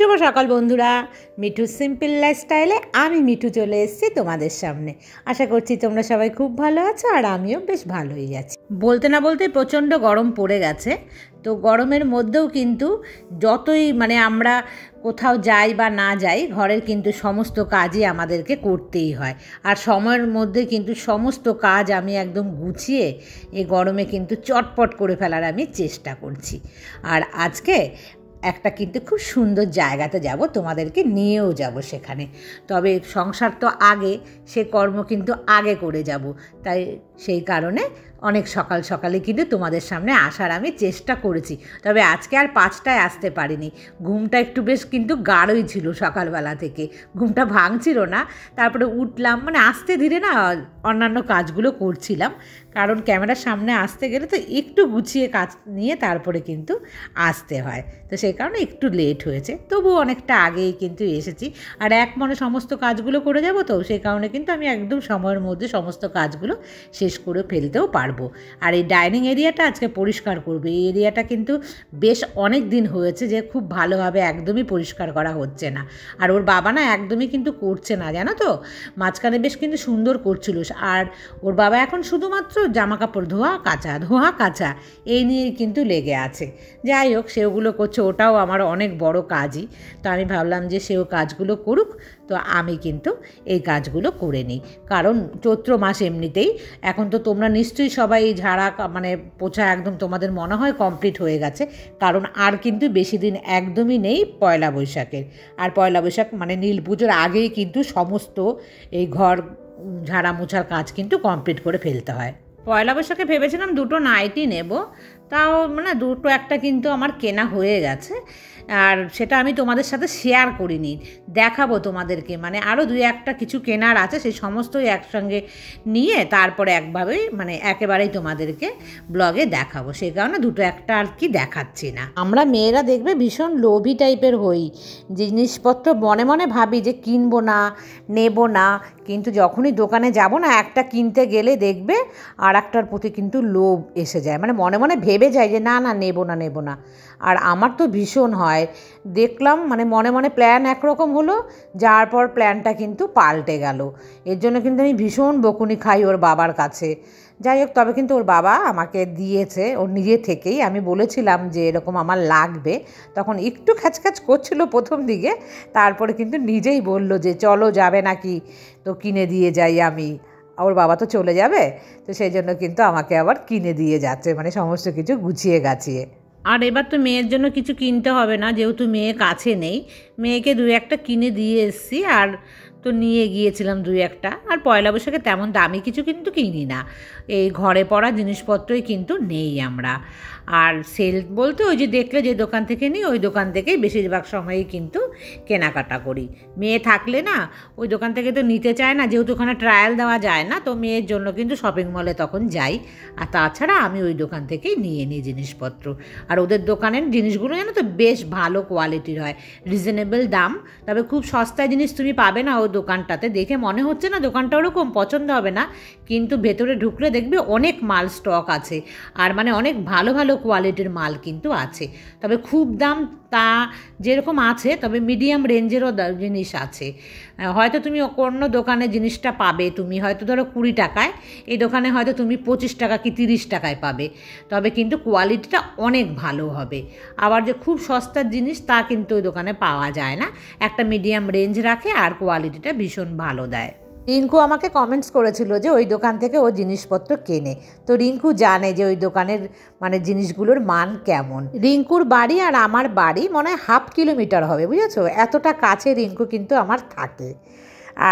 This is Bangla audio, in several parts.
शुभ सकाल बंधुरा मिठू सिम्पल लाइफस्टाइले आमी मिठू चले एसेছি তোমাদের সামনে। आशा করছি তোমরা সবাই খুব ভালো আছো আর আমিও বেশ ভালোই আছি। বলতে না বলতে প্রচণ্ড গরম পড়ে গেছে। তো গরমের মধ্যেও কিন্তু যতই আমরা কোথাও যাই বা না যাই ঘরের কিন্তু সমস্ত কাজই আমাদেরকে করতেই হয়। আর সময়ের মধ্যে কিন্তু সমস্ত কাজ আমি একদম গুছিয়ে এই গরমে কিন্তু চটপট করে ফেলার আমি চেষ্টা করছি। আর আজকে একটা কিন্তু খুব সুন্দর জায়গাতে যাব, তোমাদেরকে নিয়েও যাব সেখানে। তবে সংসার তো আগে, সে কর্ম কিন্তু আগে করে যাব। তাই সেই কারণে অনেক সকাল সকালে কিন্তু তোমাদের সামনে আসার আমি চেষ্টা করেছি। তবে আজকে আর 5টায় আসতে পারিনি, ঘুমটা একটু বেশ কিন্তু গাঢ়ই ছিল সকালবেলা থেকে, ঘুমটা ভাঙছিল না। তারপরে উঠলাম, আস্তে ধীরে না অন্যান্য কাজগুলো করছিলাম, কারণ ক্যামেরার সামনে আসতে গেলে তো একটু গুছিয়ে কাজ নিয়ে তারপরে কিন্তু আসতে হয়। তো সেই কারণে একটু লেট হয়েছে, তবুও অনেকটা আগেই কিন্তু এসেছি। আর এক মনে সমস্ত কাজগুলো করে যাব, তো সেই কারণে কিন্তু আমি একদম সময়ের মধ্যে সমস্ত কাজগুলো শেষ করে ফেলতেও পারবো। আর এই ডাইনিং এরিয়াটা আজকে পরিষ্কার করবো। এই এরিয়াটা কিন্তু বেশ অনেক দিন হয়েছে যে খুব ভালোভাবে একদমই পরিষ্কার করা হচ্ছে না। আর ওর বাবা না একদমই কিন্তু করছে না, জানো তো। মাঝখানে বেশ কিন্তু সুন্দর করছিল। আর ওর বাবা এখন শুধুমাত্র জামা কাপড় ধোয়া কাচা এই নিয়ে কিন্তু লেগে আছে। যাই হোক, সেগুলো করছে, ওটাও আমার অনেক বড় কাজই। তো আমি ভাবলাম যে সেও কাজগুলো করুক, তো আমি কিন্তু এই কাজগুলো করে নিই। কারণ চৈত্র মাস এমনিতেই, এখন তো তোমরা নিশ্চয়ই সবাই ঝাড়া পোছা একদম তোমাদের মনে হয় কমপ্লিট হয়ে গেছে। কারণ আর কিন্তু বেশি দিন একদমই নেই পয়লা বৈশাখের। আর পয়লা বৈশাখ নীল পুজোর আগেই কিন্তু সমস্ত এই ঘর ঝাড়া মোছার কাজ কিন্তু কমপ্লিট করে ফেলতে হয়। পয়লা বৈশাখে ভেবেছিলাম দুটো নাইটি নেব, তাও দুটো একটা কিন্তু আমার কেনা হয়ে গেছে। আর সেটা আমি তোমাদের সাথে শেয়ার করিনি, দেখাবো তোমাদেরকে। আরও দুই একটা কিছু কেনার আছে, সেই সমস্তই একসঙ্গে নিয়ে তারপরে একেবারেই তোমাদেরকে ব্লগে দেখাবো। সেই কারণে দুটো একটা আর কি দেখাচ্ছি না। আমরা মেয়েরা দেখবে ভীষণ লোভী টাইপের হই, জিনিসপত্র মনে মনে ভাবি যে কিনবো না, নেব না, কিন্তু যখনই দোকানে যাব না একটা কিনতে গেলে দেখবে আর একটার প্রতি কিন্তু লোভ এসে যায়। মনে মনে ভেবে যায় যে না নেব না। আর আমার তো ভীষণ হয়, দেখলাম মনে মনে প্ল্যান একরকম হলো, যার পর প্ল্যানটা কিন্তু পাল্টে গেল। এর জন্য কিন্তু আমি ভীষণ বকুনি খাই ওর বাবার কাছে। যাই হোক, তবে কিন্তু ওর বাবা আমাকে দিয়েছে ওর নিজে থেকেই। আমি বলেছিলাম যে এরকম আমার লাগবে, তখন একটু খ্যাচখ্যাচ করছিল প্রথম দিকে, তারপরে কিন্তু নিজেই বলল যে চলো, যাবে নাকি, তো কিনে দিয়ে যাই আমি। ওর বাবা তো চলে যাবে, তো সেই জন্য কিন্তু আমাকে আবার কিনে দিয়ে যাচ্ছে, সমস্ত কিছু গুছিয়ে গাছিয়ে। আর এবার তো মেয়ের জন্য কিছু কিনতে হবে না, যেহেতু মেয়ে কাছে নেই। মেয়েকে দুই একটা কিনে দিয়ে এসেছি, আর তো নিয়ে গিয়েছিলাম দুই একটা। আর পয়লা বৈশাখে তেমন দামি কিছু কিন্তু কিনি না, এই ঘরে পড়া জিনিসপত্রই কিন্তু নেই আমরা। আর সেল বলতে ওই যে দেখলে যে দোকান থেকে নিই, ওই দোকান থেকেই বেশিরভাগ সময়ই কিন্তু কেনাকাটা করি। মেয়ে থাকলে না ওই দোকান থেকে তো নিতে চায় না, যেহেতু ওখানে ট্রায়াল দেওয়া যায় না, তো মেয়ের জন্য কিন্তু শপিং মলে তখন যাই। আর তাছাড়া আমি ওই দোকান থেকেই নিয়ে নিই জিনিসপত্র। আর ওদের দোকানের জিনিসগুলো জানো তো বেশ ভালো কোয়ালিটির হয়, রিজনেবল দাম। তবে খুব সস্তায় জিনিস তুমি পাবে না ওই দোকানটাতে। দেখে মনে হচ্ছে না দোকানটা ওরকম পছন্দ হবে না, কিন্তু ভেতরে ঢুকলে দেখবে অনেক মাল স্টক আছে। আর অনেক ভালো ভালো কোয়ালিটির মাল কিন্তু আছে। তবে খুব দাম তা যেরকম আছে, তবে মিডিয়াম রেঞ্জেরও জিনিস আছে। হয়তো তুমি অন্য দোকানে জিনিসটা পাবে, তুমি হয়তো ধরো 20 টাকায়, এই দোকানে হয়তো তুমি 25 টাকা কি 30 টাকায় পাবে। তবে কিন্তু কোয়ালিটিটা অনেক ভালো হবে। আবার যে খুব সস্তার জিনিস তা কিন্তু ওই দোকানে পাওয়া যায় না, একটা মিডিয়াম রেঞ্জ রাখে আর কোয়ালিটিটা ভীষণ ভালো দেয়। রিঙ্কু আমাকে কমেন্টস করেছিল যে ওই দোকান থেকে ও জিনিসপত্র কেনে, তো রিঙ্কু জানে যে ওই দোকানের জিনিসগুলোর মান কেমন। রিঙ্কুর বাড়ি আর আমার বাড়ি মনে হয় 1/2 কিলোমিটার হবে, বুঝেছো, এতটা কাছে রিঙ্কু কিন্তু আমার থাকে।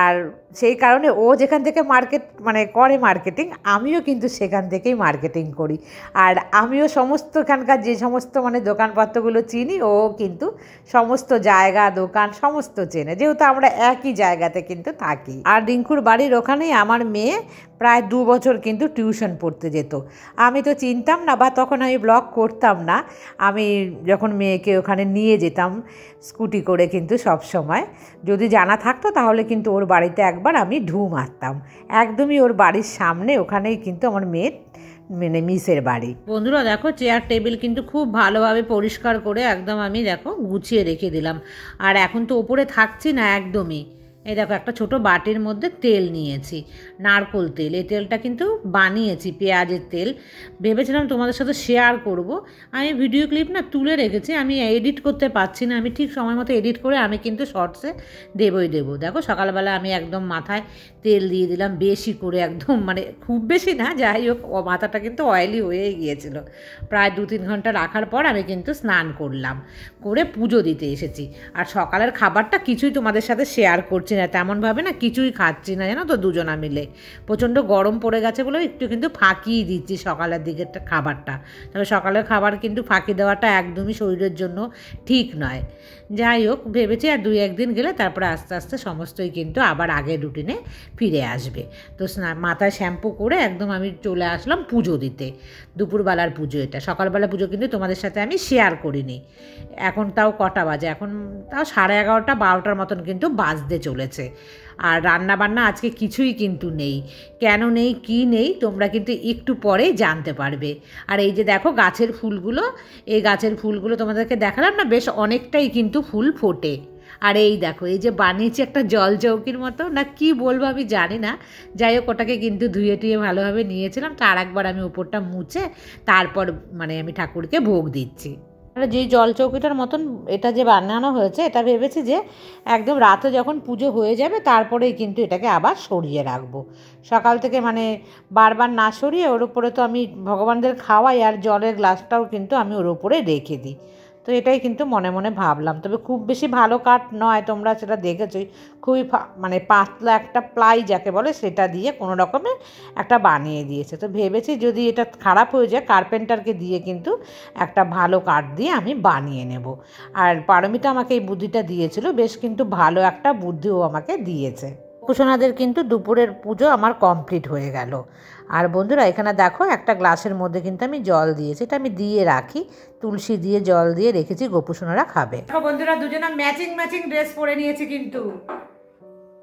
আর সেই কারণে ও যেখান থেকে করে মার্কেটিং, আমিও কিন্তু সেখান থেকেই মার্কেটিং করি। আর আমিও সমস্ত এখানকার যে সমস্ত দোকানপত্রগুলো চিনি, ও কিন্তু সমস্ত জায়গা দোকান সমস্ত চেনে, যেহেতু আমরা একই জায়গাতে কিন্তু থাকি। আর রিঙ্কুর বাড়ির ওখানেই আমার মেয়ে প্রায় 2 বছর কিন্তু টিউশন পড়তে যেত। আমি তো চিনতাম না, বা তখন আমি ব্লগ করতাম না। আমি যখন মেয়েকে ওখানে নিয়ে যেতাম স্কুটি করে, কিন্তু সব সময় যদি জানা থাকতো তাহলে কিন্তু ওর বাড়িতে একবার আমি ঢু মারতাম। একদমই ওর বাড়ির সামনে, ওখানেই কিন্তু আমার মেয়ে মানে মিসের বাড়ি। বন্ধুরা দেখো চেয়ার টেবিল কিন্তু খুব ভালোভাবে পরিষ্কার করে একদম আমি দেখো গুছিয়ে রেখে দিলাম। আর এখন তো ওপরে থাকছি না একদমই। এই দেখো একটা ছোট বাটির মধ্যে তেল নিয়েছি, নারকোল তেল। এই তেলটা কিন্তু বানিয়েছি পেঁয়াজের তেল। ভেবেছিলাম তোমাদের সাথে শেয়ার করব। আমি ভিডিও ক্লিপ না তুলে রেখেছি, আমি এডিট করতে পারছি না। আমি ঠিক সময় মতো এডিট করে আমি কিন্তু শর্টসে দেবই দেবো। দেখো সকালবেলা আমি একদম মাথায় তেল দিয়ে দিলাম বেশি করে, একদম মানে খুব বেশি না, যাই হোক মাথাটা কিন্তু অয়েলি হয়েই গিয়েছিল। প্রায় 2-3 ঘন্টা রাখার পর আমি কিন্তু স্নান করলাম, করে পুজো দিতে এসেছি। আর সকালের খাবারটা কিছুই তোমাদের সাথে শেয়ার করছি না, তেমনভাবে না কিছুই খাচ্ছি না, জানো তো, দুজনা মিলে। প্রচণ্ড গরম পড়ে গেছে বলে একটু কিন্তু ফাঁকিই দিচ্ছি সকালের দিকের খাবারটা। তবে সকালের খাবার কিন্তু ফাঁকি দেওয়াটা একদমই শরীরের জন্য ঠিক নয়। যাই হোক ভেবেছি আর 2-1 দিন গেলে তারপরে আস্তে আস্তে সমস্তই কিন্তু আবার আগের রুটিনে ফিরে আসবে। তো মাথায় শ্যাম্পু করে একদম আমি চলে আসলাম পুজো দিতে। দুপুরবেলার পুজো এটা, সকালবেলা পুজো কিন্তু তোমাদের সাথে আমি শেয়ার করিনি। এখন তাও কটা বাজে, এখন তাও 11:30 12টার মতন কিন্তু বাজতে চলেছে। আর রান্না বান্না আজকে কিছুই কিন্তু নেই। কেন নেই কি নেই তোমরা কিন্তু একটু পরেই জানতে পারবে। আর এই যে দেখো গাছের ফুলগুলো, এই গাছের ফুলগুলো তোমাদেরকে দেখালাম না, বেশ অনেকটাই কিন্তু ফুল ফোটে। আর এই দেখো এই যে বানিয়েছি একটা জল চৌকির মতো, না কি বলবো আমি জানি না। যাই হোক ওটাকে কিন্তু ধুয়ে টুয়ে ভালোভাবে নিয়েছিলাম, তার একবার আমি উপরটা মুছে তারপর মানে আমি ঠাকুরকে ভোগ দিচ্ছি। যেই জল চৌকিটার মতন এটা যে বানানো হয়েছে, এটা ভেবেছি যে একদম রাতে যখন পুজো হয়ে যাবে তারপরেই কিন্তু এটাকে আবার সরিয়ে রাখবো। সকাল থেকে মানে বারবার না সরিয়ে ওর উপরে তো আমি ভগবানদের খাওয়াই, আর জলের গ্লাসটাও কিন্তু আমি ওর উপরে রেখে দিই। তো এটাই কিন্তু মনে মনে ভাবলাম। তবে খুব বেশি ভালো কাঠ নয়, তোমরা সেটা দেখেছোই, খুবই মানে পাতলা একটা প্লাই যাকে বলে সেটা দিয়ে কোনো রকমে একটা বানিয়ে দিয়েছে। তো ভেবেছি যদি এটা খারাপ হয়ে যায় কার্পেন্টারকে দিয়ে কিন্তু একটা ভালো কাঠ দিয়ে আমি বানিয়ে নেব। আর পারমিতা আমাকে এই বুদ্ধিটা দিয়েছিল, বেশ কিন্তু ভালো একটা বুদ্ধিও আমাকে দিয়েছে। কুসোনাদের কিন্তু দুপুরের পুজো আমার কমপ্লিট হয়ে গেল। আর বন্ধুরা এখানে দেখো একটা গ্লাসের মধ্যে কিন্তু আমি জল দিয়েছি, এটা আমি দিয়ে রাখি, তুলসী দিয়ে জল দিয়ে রেখেছি, গোপুসোনারা খাবে। বন্ধুরা দুজনা ম্যাচিং ম্যাচিং ড্রেস পরে নিয়েছি কিন্তু।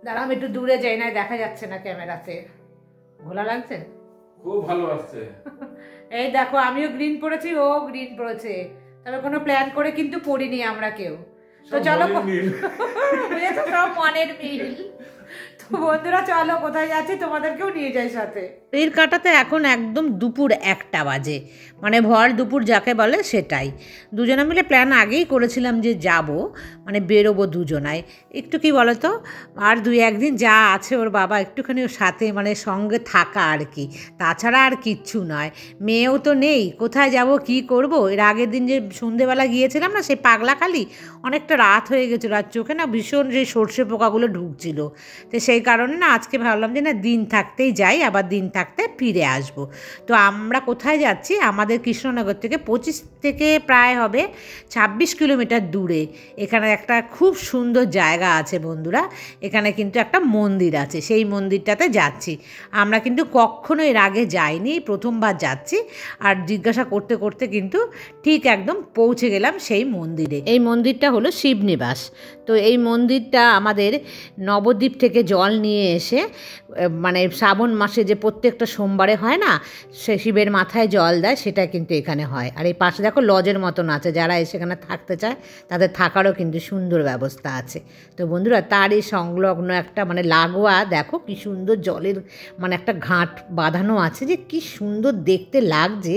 দাঁড়াও একটু দূরে যাই, না দেখা যাচ্ছে না ক্যামেরাতে। ভালো লাগছে, খুব ভালো আসছে। এই দেখো আমিও গ্রিন পরেছি, ও গ্রিন পরেছে। তবে কোনো প্ল্যান করে কিন্তু পরিনি আমরা কেউ। তো চলো সব মনের মিল। তো বন্ধুরা চলো কোথায় যাচ্ছি তোমাদেরকেও নিয়ে যাই সাথে। এর কাটাতে এখন একদম দুপুর 1টা বাজে, মানে ভর দুপুর যাকে বলে সেটাই। দুজনে মিলে প্ল্যান আগেই করেছিলাম যে যাব, মানে বেরোবো দুজনায়। একটু কি বলো তো, আর 2-1 দিন যা আছে ওর বাবা একটুখানি ওর সাথে মানে সঙ্গে থাকা আর কি, তাছাড়া আর কিচ্ছু নয়। মেয়েও তো নেই, কোথায় যাব কি করব। এর আগের দিন যে সন্ধেবেলা গিয়েছিলাম না সেই পাগলাখালি, অনেকটা রাত হয়ে গেছিলো, আর চোখে না ভীষণ যে সর্ষে পোকাগুলো ঢুকছিল। তো সেই কারণে না আজকে ভাবলাম যে না দিন থাকতেই যাই, আবার দিন থাকতে ফিরে আসব। তো আমরা কোথায় যাচ্ছি, আমাদের কৃষ্ণনগর থেকে 25 থেকে প্রায় হবে 26 কিলোমিটার দূরে এখানে একটা খুব সুন্দর জায়গা আছে বন্ধুরা। এখানে কিন্তু একটা মন্দির আছে, সেই মন্দিরটাতে যাচ্ছি। আমরা কিন্তু কখনো এর আগে যাইনি, প্রথমবার যাচ্ছি। আর জিজ্ঞাসা করতে করতে কিন্তু ঠিক একদম পৌঁছে গেলাম সেই মন্দিরে। এই মন্দিরটা হলো শিবনিবাস। তো এই মন্দিরটা আমাদের নবদ্বীপ থেকে জল নিয়ে এসে মানে শ্রাবণ মাসে যে প্রত্যেকটা সোমবারে হয় না, সে শিবের মাথায় জল দেয়, সেটা কিন্তু এখানে হয়। আর এই পাশে দেখো লজের মতন আছে, যারা সেখানে থাকতে চায় তাদের থাকারও কিন্তু সুন্দর ব্যবস্থা আছে। তো বন্ধুরা তারই সংলগ্ন একটা মানে লাগোয়া দেখো কি সুন্দর জলের মানে একটা ঘাট বাঁধানো আছে, যে কি সুন্দর দেখতে লাগছে।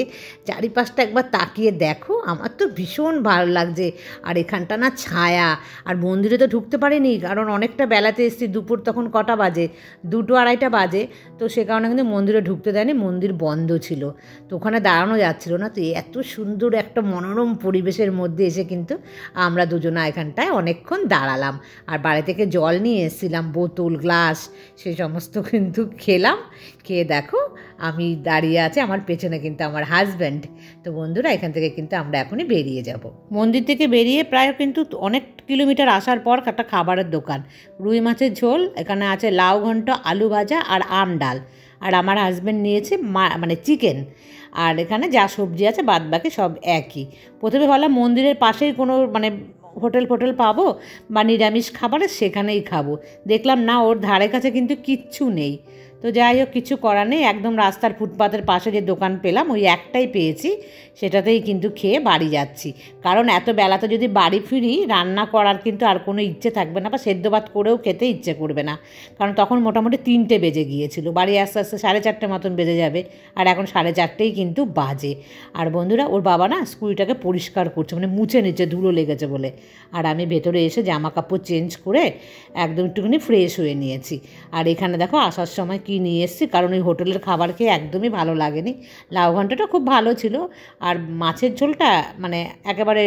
চারিপাশটা একবার তাকিয়ে দেখো, আমার তো ভীষণ ভালো লাগছে। আর এখানটা না ছায়া, আর মন্দিরে তো ঢুকতে পারিনি কারণ অনেকটা বেলাতে এসেছি, দুপুর তখন কটা বাজে, 2-2:30 বাজে। তো সে কারণে কিন্তু মন্দিরে ঢুকতে দেয়নি, মন্দির বন্ধ ছিল। তো ওখানে দাঁড়ানো যাচ্ছিল না। তো এত সুন্দর একটা মনোরম পরিবেশের মধ্যে এসে কিন্তু আমরা দুজনা এখানটায় অনেকক্ষণ দাঁড়ালাম। আর বাড়ি থেকে জল নিয়ে এসেছিলাম, বোতল গ্লাস সে সমস্ত কিন্তু খেলাম। খেয়ে দেখো আমি দাঁড়িয়ে আছে, আমার পেছনে কিন্তু আমার হাজব্যান্ড। তো বন্ধুরা এখান থেকে কিন্তু আমরা এখনই বেরিয়ে যাব। মন্দির থেকে বেরিয়ে প্রায় কিন্তু অনেক কিলোমিটার আসার পর একটা খাবারের দোকান, রুই মাছের ঝোল, এখানে আছে লাউ ঘন্ট, আলু ভাজা আর আম ডাল। আর আমার হাজব্যান্ড নিয়েছে মানে চিকেন। আর এখানে যা সবজি আছে বাদ বাকি সব একই। প্রথমে ভাবলাম মন্দিরের পাশেই কোনো মানে হোটেল পাবো বা নিরামিষ খাবারে সেখানেই খাবো, দেখলাম না ওর ধারে কাছে কিন্তু কিচ্ছু নেই। তো যাই হোক, কিছু করার নেই, একদম রাস্তার ফুটপাতের পাশে যে দোকান পেলাম ওই একটাই পেয়েছি, সেটাতেই কিন্তু খেয়ে বাড়ি যাচ্ছি। কারণ এত বেলাতে যদি বাড়ি ফিরি রান্না করার কিন্তু আর কোনো ইচ্ছে থাকবে না, বা সেদ্ধ ভাত করেও খেতে ইচ্ছে করবে না, কারণ তখন মোটামুটি 3টে বেজে গিয়েছিল, বাড়ি আস্তে আস্তে 4:30 মতন বেজে যাবে, আর এখন 4:30 কিন্তু বাজে। আর বন্ধুরা, ওর বাবা না স্কুলটাকে পরিষ্কার করছে, মানে মুছে নিচ্ছে ধুলো লেগেছে বলে। আর আমি ভেতরে এসে জামা কাপড় চেঞ্জ করে একদম একটুখানি ফ্রেশ হয়ে নিয়েছি। আর এখানে দেখো আসার সময় কি নিয়ে এসেছি, কারণ ওই হোটেলের খাবার খেয়ে একদমই ভালো লাগেনি। লাউ ঘন্টটা খুব ভালো ছিল, আর মাছের ঝোলটা মানে একেবারে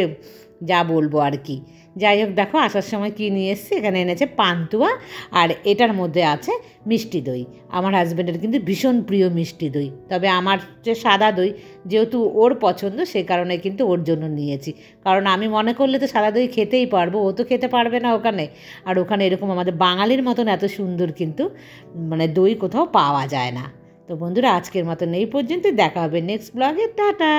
যা বলবো আর কি। যাই হোক, দেখো আসার সময় কি নিয়ে এসেছি, এখানে এনেছে পান্তুয়া, আর এটার মধ্যে আছে মিষ্টি দই। আমার হাজব্যান্ডের কিন্তু ভীষণ প্রিয় মিষ্টি দই, তবে আমার যে সাদা দই যেহেতু ওর পছন্দ, সে কারণে কিন্তু ওর জন্য নিয়েছি। কারণ আমি মনে করলে তো সাদা দই খেতেই পারবো, ও তো খেতে পারবে না ওখানে। আর ওখানে এরকম আমাদের বাঙালির মতন এত সুন্দর কিন্তু মানে দই কোথাও পাওয়া যায় না। তো বন্ধুরা, আজকের মতন এই পর্যন্ত, দেখা হবে নেক্সট ব্লগে। টাটা।